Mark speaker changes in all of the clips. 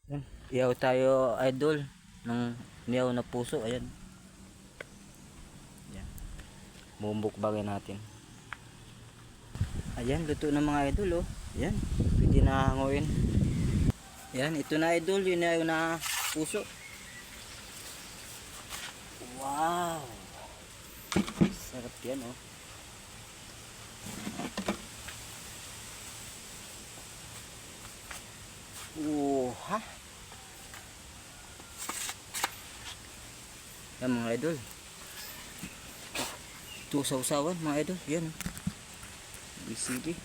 Speaker 1: Yan. Ihaw tayo idol ng niyaw na puso. Ayan. Yan. Bumukbangin natin. Ayan, luto na mga idol oh. Ayan, pwede na hanguin. Ayan, ito na idol, yun na yung na puso. Wow! Sarap yan oh. Ha? Yan mga idol. Ito sausawan mga idol. Yan. BCD.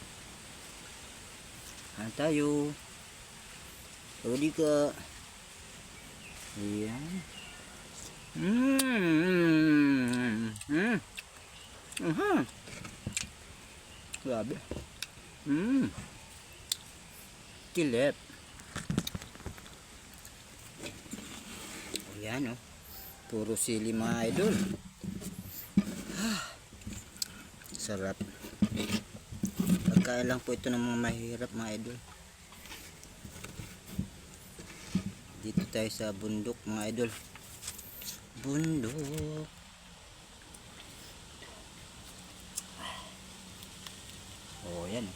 Speaker 1: Ano tayo? Ready ka? Ayan. Grabe. Kilip. Ayan oh. Puro sili mga idol. Sarap. Pagkain lang po ito ng mga mahirap mga idol. Dito tayo sa bundok mga idol. Bundok. Oh yan.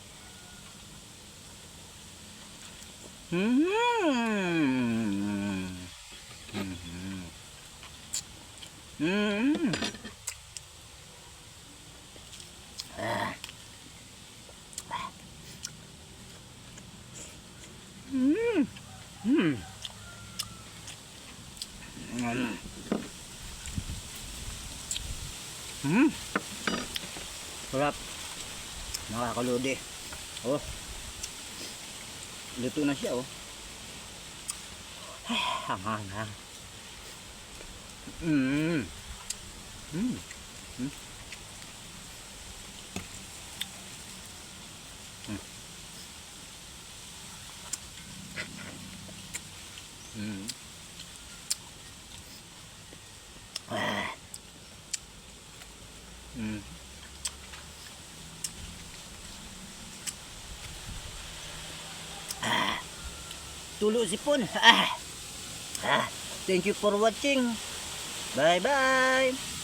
Speaker 1: Sarap. Nakakaludi. Oh. Luto na siya oh. Hanghang. Tulo sipon. Thank you for watching. Bye bye.